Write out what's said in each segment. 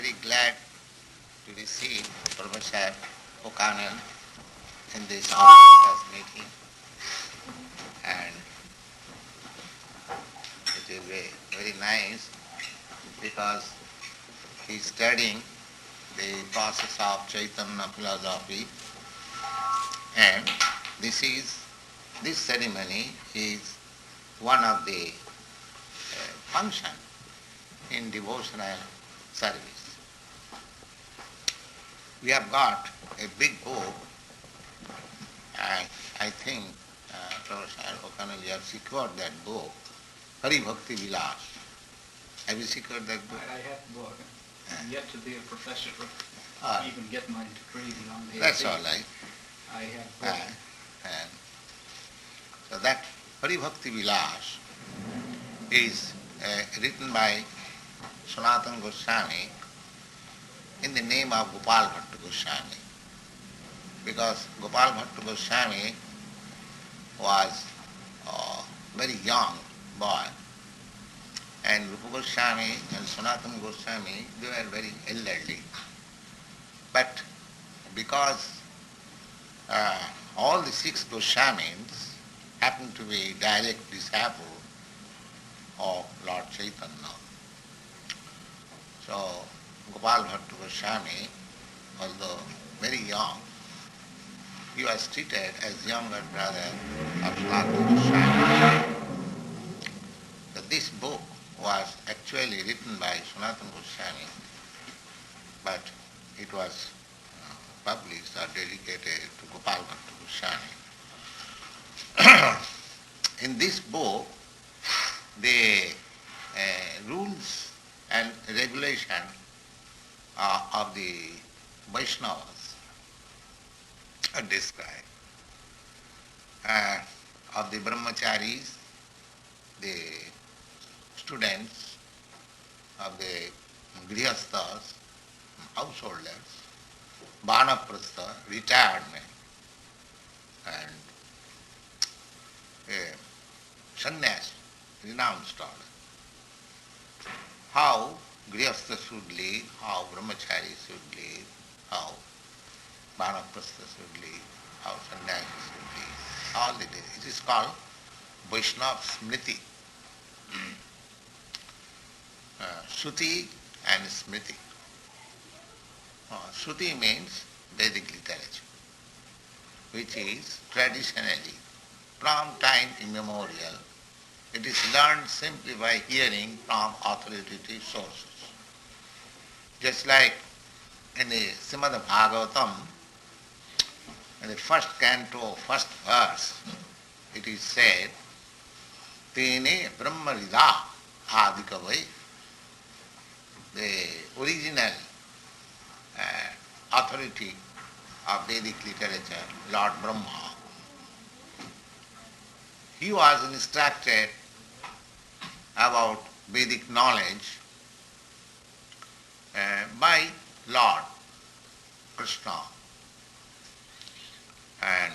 very glad to receive Professor O'Connell in this auspicious meeting, and it is very nice because he is studying the process of Chaitanya philosophy, and this ceremony is one of the function in devotional service. We have got a big book, and I think Professor O'Connell, you have secured that book, Hari Bhakti Vilas. Have you secured that book? I have the book. I'm yet to be a professor, even get my degree beyond the That's all right. I have book. And so that Hari Bhakti Vilas is written by Sanatana Goswami in the name of Gopal Bhatta Goswami, because Gopal Bhatta Goswami was a very young boy, and Rupa Goswami and Sanatana Goswami, they were very elderly. But because all the 6 Goswamis happened to be direct disciples of Lord Chaitanya, so Gopal Bhatta Goswami, although very young, he was treated as younger brother of Sanatana Goswami. So this book was actually written by Sanatana Goswami, but it was published or dedicated to Gopal Bhatta Goswami. In this book, the rules and regulation of the Vaishnavas are described. Of the brahmacharis, the students, of the grihasthas, householders, vanaprastha, retired men, and sannyasa, renounced order. How grihastha should live, how brahmachari should live, how vanaprastha should live, how sannyasa should live, all it is. It is called Vaishnava Smriti. Shruti and Smriti. Shruti means Vedic literature, which is traditionally, from time immemorial, it is learned simply by hearing from authoritative sources. Just like in the Srimad Bhagavatam, in the first canto, first verse, it is said, Tene Brahma Rida Adikavai. The original authority of Vedic literature, Lord Brahma, he was instructed about Vedic knowledge by Lord Krishna, and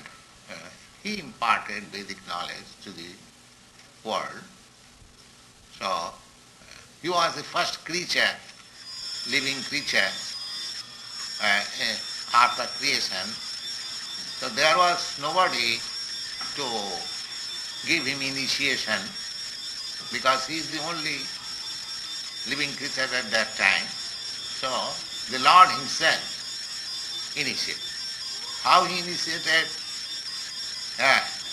he imparted Vedic knowledge to the world. So he was the first creature, living creature after creation. So there was nobody to give him initiation, because he is the only living creature at that time. So the Lord himself initiated. How he initiated?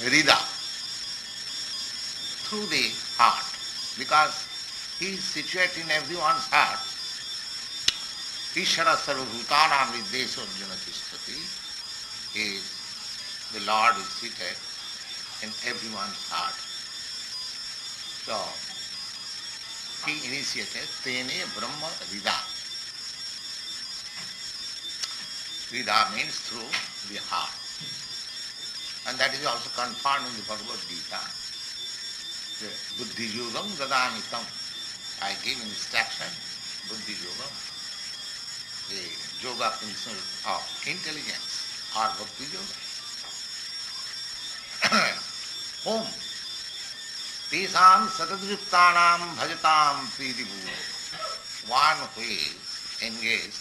Rida, through the heart, because he is situated in everyone's heart. Ishara sarvabhutanam viddesho arjuna tishtati. The Lord is seated in everyone's heart. So he initiated Tene Brahma Rida. Rida means through the heart. And that is also confirmed in the Bhagavad Gita. Buddhi yogam dadamitam. I give instruction, buddhi yogam, the yoga principle of intelligence, or bhakti yoga. Om tesam satadriptanam bhajatam priti bhuva. One who is engaged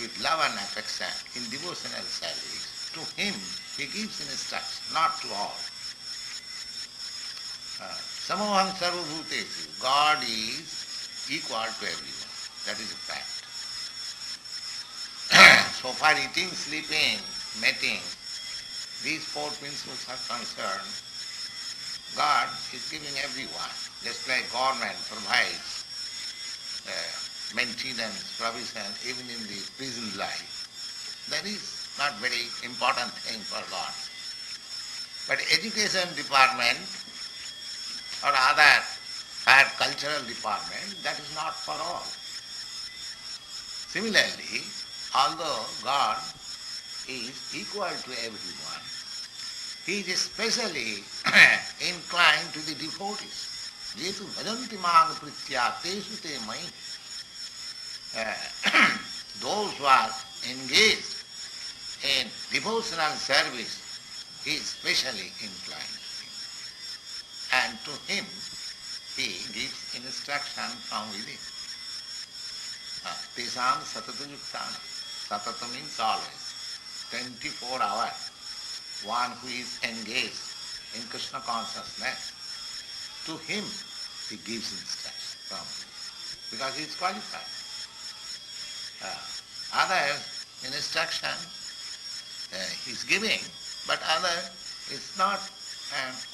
with love and affection in devotional service, to him he gives instruction, not to all. Samoham sarvabhutesu, God is equal to everyone. That is a fact. So far eating, sleeping, mating, these four principles are concerned, God is giving everyone, just like government provides maintenance, provision, even in the prison life. That is not very important thing for God. But education department or other higher cultural department, that is not for all. Similarly, although God is equal to everyone, he is especially inclined to the devotees. Jetu bhajanti māṅ pritya tesu te mai. Those who are engaged in devotional service, he is specially inclined to him. And to him, he gives instruction from within. Tesam satata yuktana. Satata means always. 24 hours. One who is engaged in Krishna consciousness, to him he gives instruction from within, because he is qualified. Other instruction he is giving, but other is not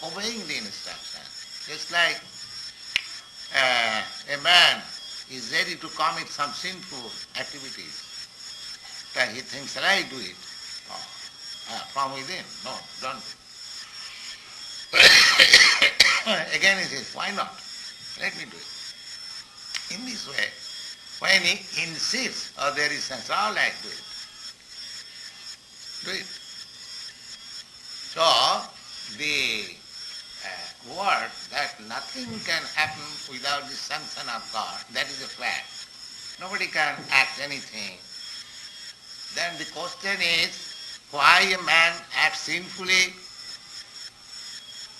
obeying the instruction. Just like a man is ready to commit some sinful activities. He thinks, shall I do it? From within. No, don't. Again he says, why not? Let me do it. In this way, when he insists, oh, there is sense, all right, do it. Do it. So, the word that nothing can happen without the sanction of God, that is a fact. Nobody can act anything. Then the question is, why a man acts sinfully?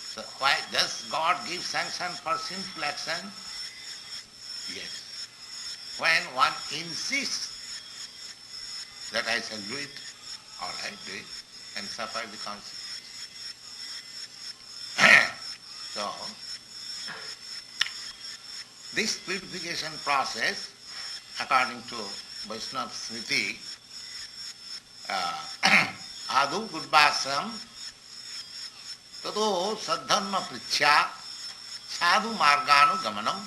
So why does God give sanction for sinful action? Yes. When one insists that I shall do it, all right, do it, and suffer the consequences. So, this purification process, according to Vaishnava Smriti, Adu Gurvasram Tato Sadharma Prichya Sadhu Marganu Gamanam.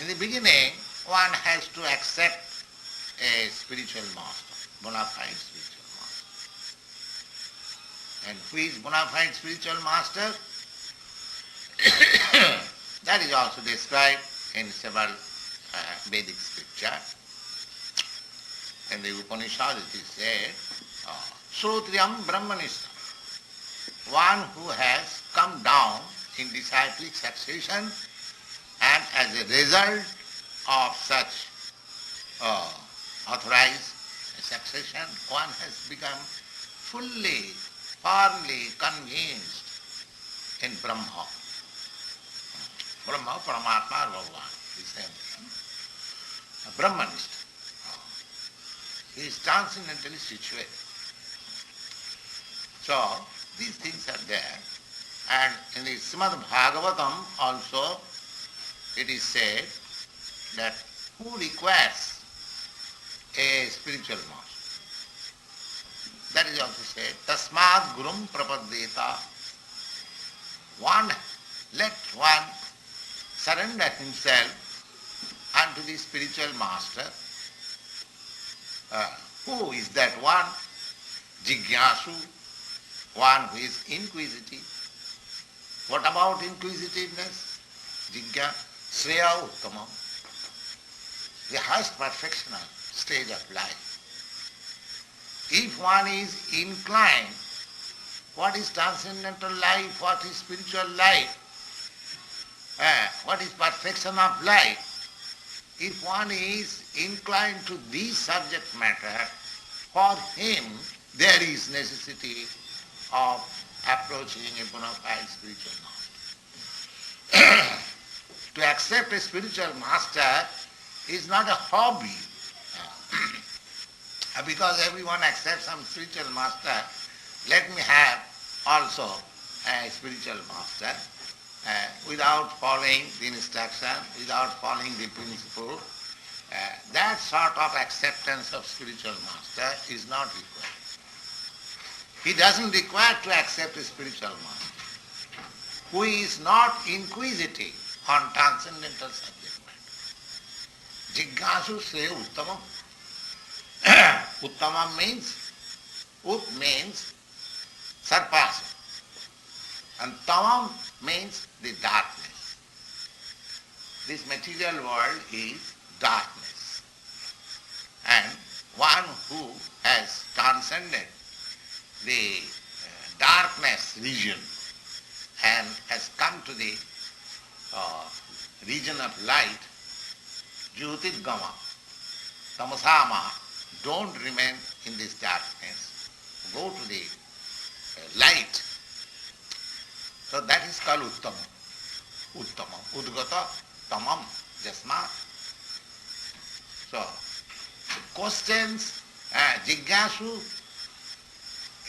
In the beginning, one has to accept a spiritual master, bona fide spiritual master. And who is bona fide spiritual master? That is also described in several Vedic scriptures. In the Upanishad it is said, Srotriyam Brahmanista, one who has come down in disciplic succession, and as a result of such authorized succession, one has become fully, firmly convinced in Brahma. Brahma, Paramatma, Bhagavan, the same thing. A Brahmanist. He is transcendentally situated. So, these things are there. And in the Srimad Bhagavatam also, it is said that who requires a spiritual master? That is also said, Tasmad Gurum Prapaddeta. Let one surrender himself unto the spiritual master. Who is that one? Jigyasu, one who is inquisitive. What about inquisitiveness? Jigya, Sreya Uttamam, the highest perfectional stage of life. If one is inclined, what is transcendental life, what is spiritual life, what is perfection of life, if one is inclined to this subject matter, for him there is necessity of approaching a bona fide spiritual master. To accept a spiritual master, is not a hobby. Because everyone accepts some spiritual master, let me have also a spiritual master without following the instruction, without following the principle. That sort of acceptance of spiritual master is not required. He doesn't require to accept a spiritual master who is not inquisitive on transcendental subject matter. Jignasu se uttamam. Uttamam means, ut means surpassing, and tamam means the darkness. This material world is darkness. And one who has transcended the darkness region and has come to the region of light, Jyotirgama, Tamasama, don't remain in this darkness. Go to the light. So that is called Uttamam. Uttamam. Udgata Tamam Jasmat. So, questions, Jignasu,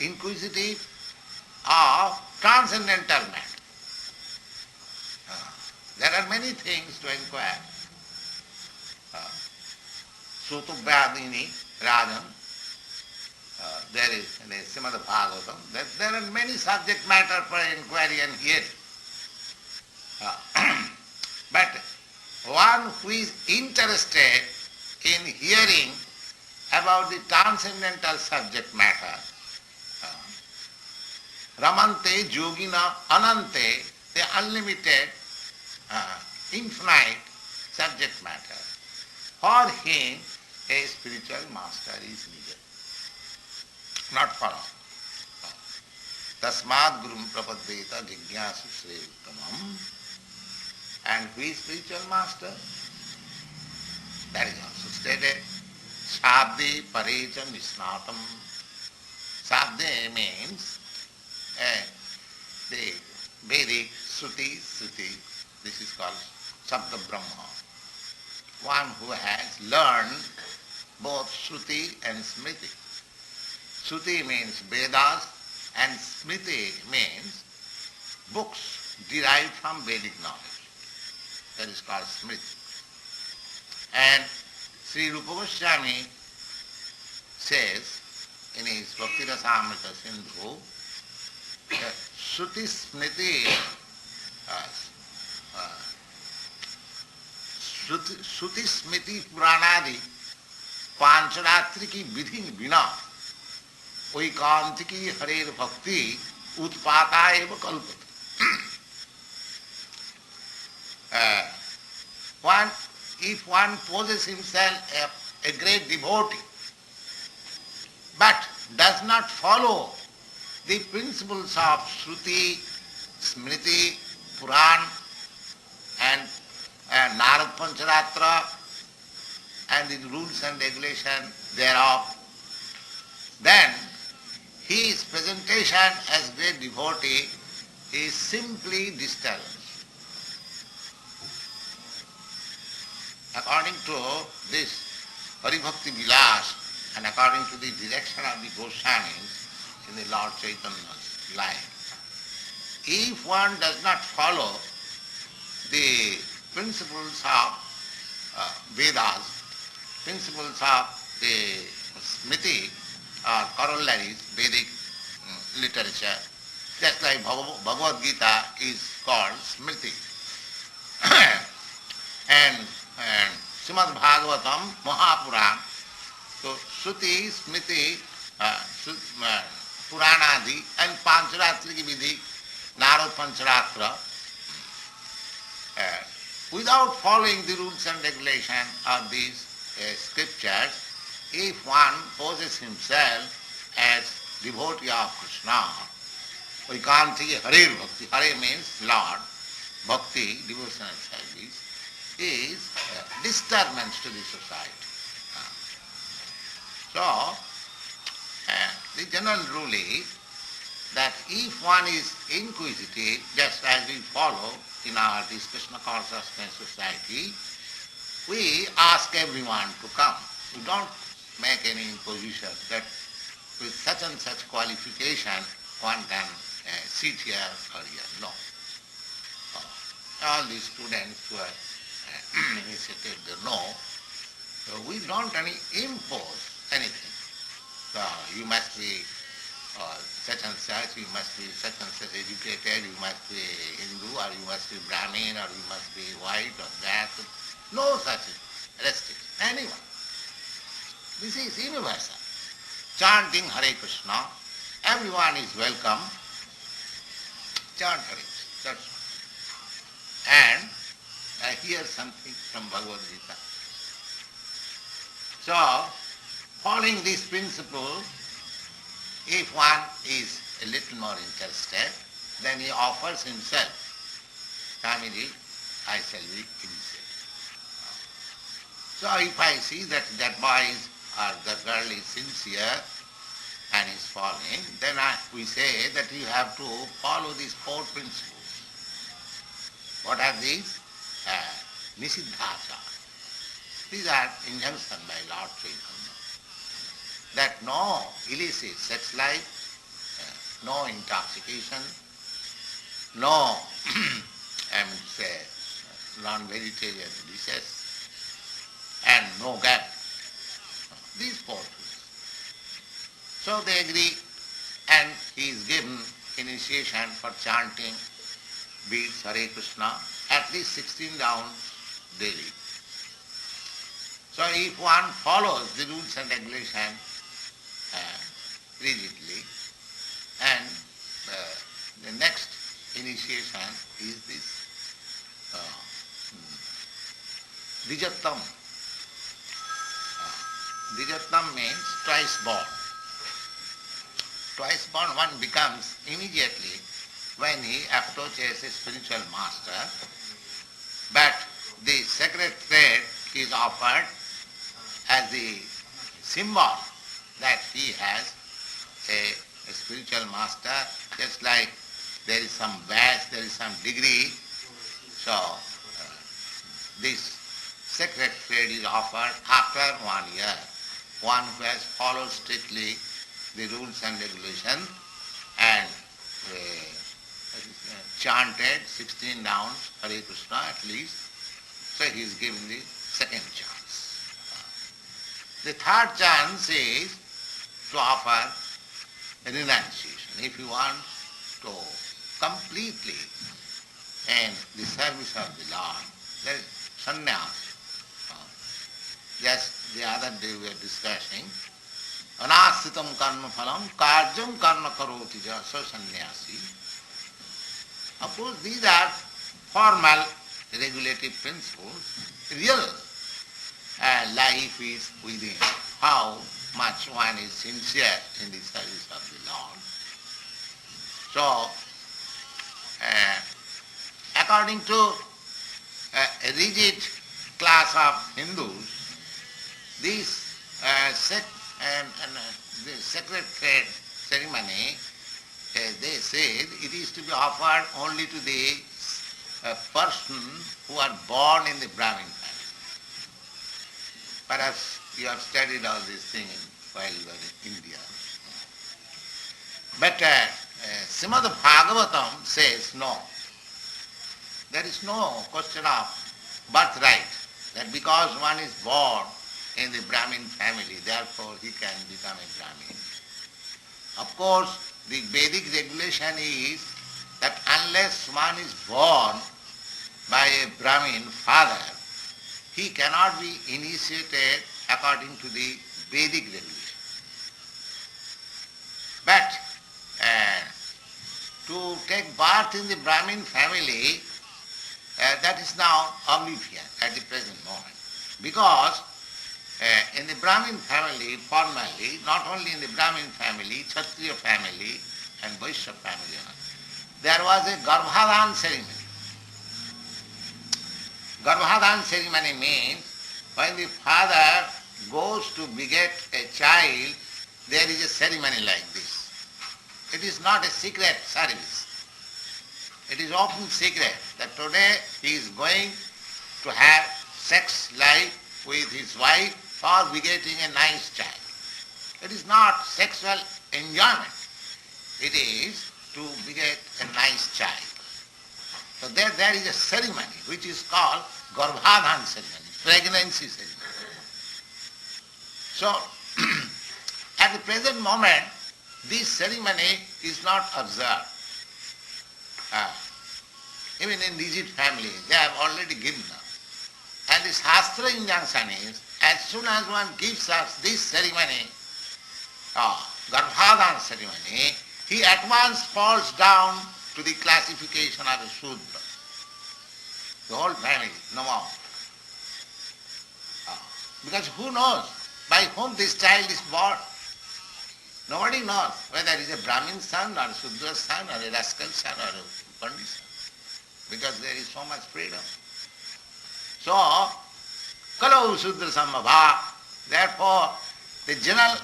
inquisitive of transcendental matter. There are many things to inquire. Sutubhyadini Rajan, there is in the Srimad Bhagavatam, there are many subject matter for inquiry and hearing. But one who is interested in hearing about the transcendental subject matter, Ramante Yogina Anante, the unlimited, infinite subject matter, for him a spiritual master is needed, not for all. Tasmad Gurum Prapaddeta Jignasu Sre Uttamam. And who is spiritual master? That is also stated. Sabde Parecha Nisnatam. Sabde means the Vedic Suti. This is called Sabda Brahma. One who has learned both Shruti and Smriti. Shruti means Vedas and Smriti means books derived from Vedic knowledge. That is called Smriti. And Sri Rupa Goswami says in his Bhakti Rasamrita Sindhu that Shruti Smriti Shruti Smriti Puranadi Pancharatri ki vidhi bina oikantiki harer bhakti utpata eva kalpata. If one poses himself a great devotee but does not follow the principles of Shruti, Smriti, Puran and Narad Pancharatra and the rules and regulations thereof, then his presentation as great devotee is simply disturbance. According to this Haribhakti Vilas and according to the direction of the Goswamis in the Lord Chaitanya's life, if one does not follow the principles of Vedas, principles of the Smriti or corollaries, Vedic literature, just like Bhagavad Gita is called Smriti. and Srimad Bhagavatam, Mahapuran, so Shruti, Smriti, Puranadi and Pancharatri Vidhi, Narad Pancharatra, without following the rules and regulations of these scriptures, if one poses himself as devotee of Krishna, Vaikanti Hare Bhakti, Hare means Lord, Bhakti, devotional service, is disturbance to the society. So, the general rule is that if one is inquisitive, just as we follow in our Krishna Consciousness Society, we ask everyone to come. We don't make any imposition that with such and such qualification one can sit here or here. No. All these students who are initiated, they know. So we don't impose anything. So you must be such and such, you must be such and such educated, you must be Hindu, or you must be Brahmin, or you must be white or that. No such restriction. Anyone. This is universal. Chanting Hare Krishna, everyone is welcome. Chant Hare Krishna. That's all. And I hear something from Bhagavad Gita. So, following this principle, if one is a little more interested, then he offers himself. Swamiji, I shall be initiated. So if I see that that boy or the girl is sincere and is following, then we say that you have to follow these four principles. What are these? Nisiddhācha. These are injunctions by Lord Chaitanya. That no illicit sex life, no intoxication, no non-vegetarian dishes, and no gap. These four things. So they agree, and he is given initiation for chanting beads Hare Krishna, at least 16 rounds daily. So if one follows the rules and regulations rigidly, and the next initiation is this Dijattam. Dijattam means twice born. Twice born one becomes immediately when he approaches a spiritual master, but the sacred thread is offered as the symbol that he has a spiritual master, just like there is some batch, there is some degree. So this sacred thread is offered after 1 year. One who has followed strictly the rules and regulations and chanted 16 rounds Hare Krishna at least, so he is given the second chance. The third chance is to offer a renunciation. If he wants to completely end the service of the Lord, there is sannyasa. Just the other day we were discussing, anāsritam karma phalam kāryam karma karoti ja so sannyasi. Of course, these are formal regulative principles. Real life is within. How much one is sincere in the service of the Lord. So, according to a rigid class of Hindus, this the sacred thread ceremony, they said it is to be offered only to the person who are born in the Brahmin family. Perhaps you have studied all these things while you were in India. But Srimad Bhagavatam says no. There is no question of birthright, that because one is born in the Brahmin family, therefore he can become a Brahmin. Of course, the Vedic regulation is that unless one is born by a Brahmin father, he cannot be initiated according to the Vedic regulation. But to take birth in the Brahmin family, that is now oblivion at the present moment. Because in the Brahmin family, formally, not only in the Brahmin family, Kshatriya family and Vaishya family, there was a Garbhadhan ceremony. Garbhadhan ceremony means when the father goes to beget a child, there is a ceremony like this. It is not a secret service. It is open secret that today he is going to have sex life with his wife for begetting a nice child. It is not sexual enjoyment. It is to beget a nice child. So there is a ceremony which is called Garbhadhan ceremony, pregnancy ceremony. So at the present moment, this ceremony is not observed. Even in rigid families, they have already given up. And the Shastra injunction is, as soon as one gives us this ceremony, Garbhadhan ceremony, he at once falls down to the classification of a Shudra. The whole family, no more. Because who knows by whom this child is born? Nobody knows whether it is a Brahmin son or a Shudra son or a rascal son or a Pandit son. Because there is so much freedom. So, Kalau Shudra Sambhava. Therefore, the general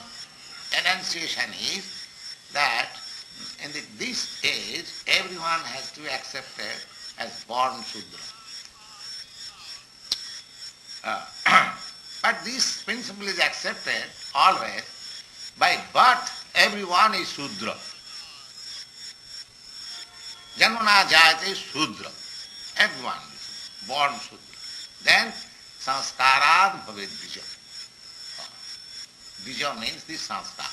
enunciation is that in this age, everyone has to be accepted as born Shudra. But this principle is accepted always. By birth, everyone is Shudra. Janmana jayate Shudra. Everyone is born Shudra. Then, sanskarat bhavet bija. Bija means this sanskar.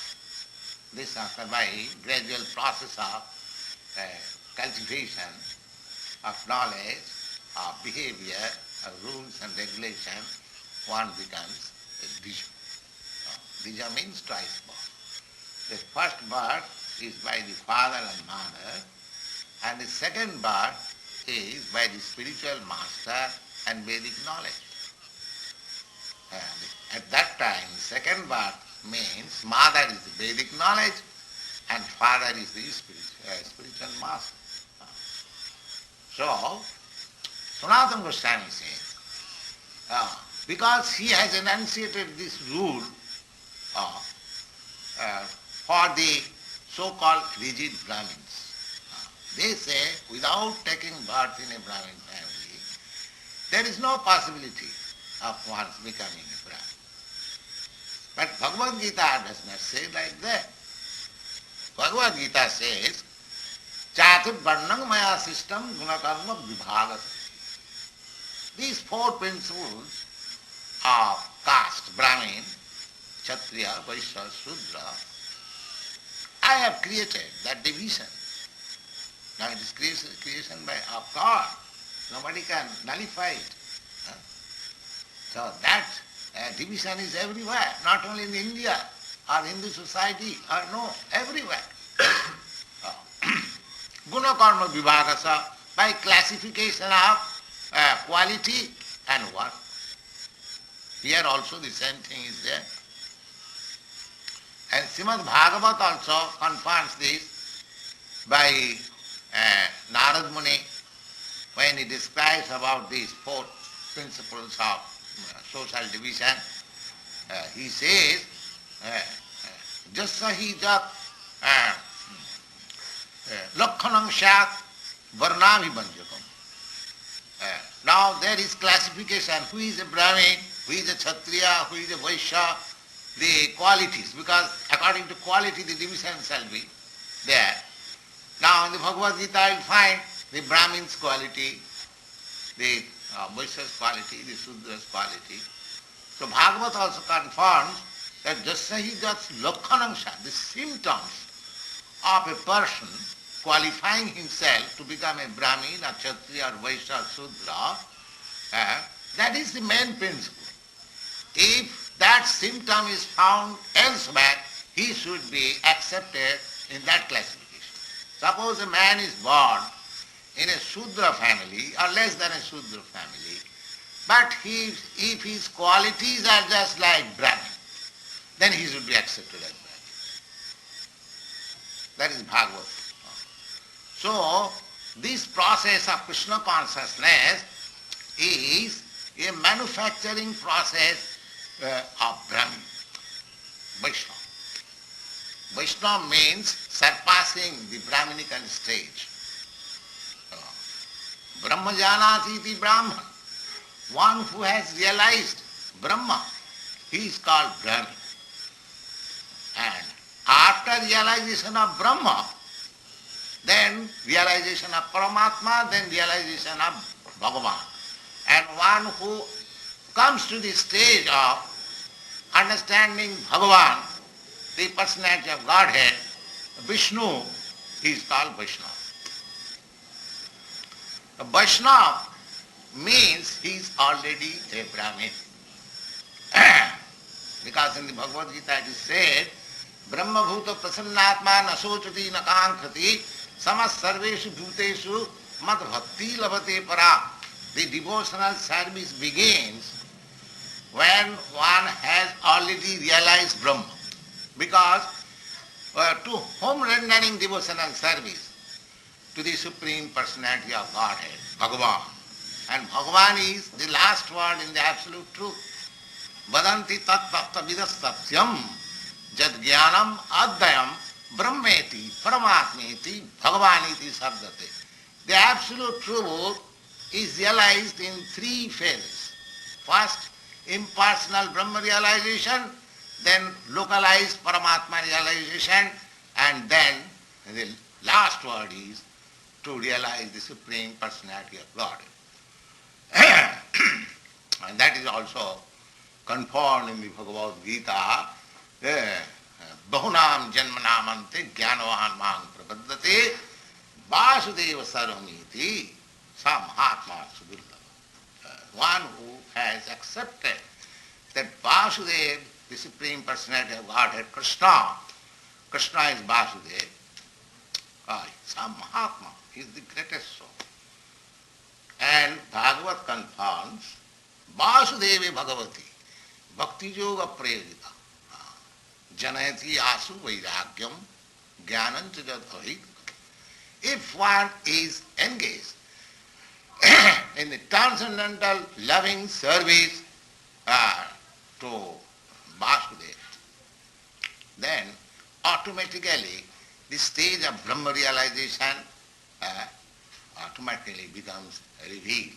This sanskar, by gradual process of cultivation of knowledge, of behavior, of rules and regulations, one becomes a bija. Bija means twice born. The first birth is by the father and mother, and the second birth is by the spiritual master and Vedic knowledge. At that time, second birth means mother is the Vedic knowledge and father is the spiritual master. So, Sanatana Goswami says, because he has enunciated this rule for the so-called rigid Brahmins. They say, without taking birth in a Brahmin family, there is no possibility of one's becoming a Brahmin. But Bhagavad Gita does not say like that. Bhagavad Gita says, Chatur Varnang Maya System Gunakarma Vibhagas. These four principles of caste, Brahmin, Kshatriya, Vaishya, Shudra, I have created that division. Now it is creation of God. Nobody can nullify it. So that division is everywhere, not only in India or Hindu society, or no, everywhere. Guna karma vibhagasa, by classification of quality and work. Here also the same thing is there. And Srimad Bhagavatam also confirms this by Narad Muni when he describes about these four principles of social division. He says, Jasahi jat lakhanam shat varnabhibanjakam. Now there is classification, who is a Brahmin, who is a Kshatriya, who is a Vaishya, the qualities, because according to quality the division shall be there. Now in the Bhagavad Gita you will find the Brahmin's quality, the Vaishya's quality, the Sudra's quality. So Bhagavad also confirms that jasahi jats lakkhanangsha, the symptoms of a person qualifying himself to become a Brahmin, a Kshatriya, or Vaishya, or Sudra, that is the main principle. If that symptom is found elsewhere, he should be accepted in that classification. Suppose a man is born in a Shudra family or less than a Shudra family, but if his qualities are just like Brahmin, then he should be accepted as Brahmin. That is Bhagavad. So, this process of Krishna consciousness is a manufacturing process of Brahmin, Vaishnava. Vaishnava means surpassing the Brahminical stage. Brahma janati iti Brahman. one who has realized Brahma, he is called Brahmin. And after realization of Brahma, then realization of Paramatma, then realization of Bhagavan. And one who comes to the stage of understanding Bhagavan, the personality of Godhead, Vishnu, he is called Vaishnava. A Vaishnava means he is already a Brahmin. Because in the Bhagavad Gita it is said, Brahma bhuta prasannatma nasochati nakankhati samas sarveshu bhuteshu mat bhakti labhate para. The devotional service begins when one has already realized Brahma. Because to whom rendering devotional service? To the Supreme Personality of Godhead, Bhagavan. And Bhagavan is the last word in the absolute truth. Vadanti tat bhakta vidastatyam jad jnanam adhyam brahmeti paramatmeti bhagavaniti sabdate. The absolute truth is realized in three phases. First, impersonal Brahma realization, then localized Paramatma realization, and then the last word is to realize the Supreme Personality of God. And that is also confirmed in the Bhagavad Gita. Bahunam janmanamante jnanavan mang prapaddate vasudeva sarvamiti samhatma sudurlava. One who has accepted that Vasudeva, the Supreme Personality of Godhead, Krishna is Vasudeva, Mahatma, he is the greatest soul. And Bhagavat confirms, Vasudevi Bhagavati, Bhakti Yoga Prayogita, Janayati Asu Vairagyam, Jnanam Chajadhavik. If one is engaged in the transcendental loving service to Vasudeva, then automatically the stage of Brahma realization automatically becomes revealed.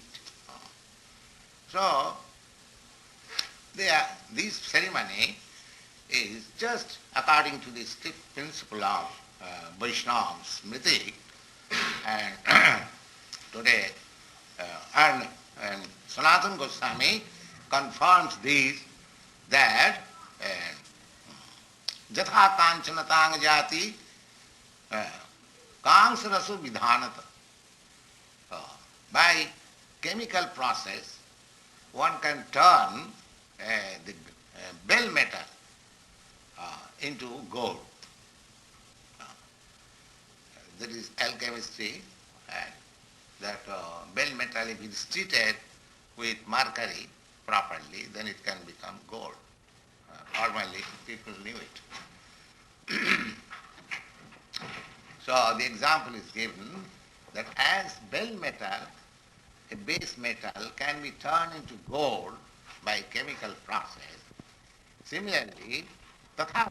So, this ceremony is just according to the strict principle of Vaishnava Smriti, and today, and Sanatana Goswami confirms this, that jatha kanchanatang jati kangsarasu vidhanata. By chemical process, one can turn the bell metal into gold. That is alchemistry, and that bell metal, if it is treated with mercury properly, then it can become gold. Normally, people knew it. So the example is given that as bell metal, a base metal can be turned into gold by chemical process. Similarly, tatha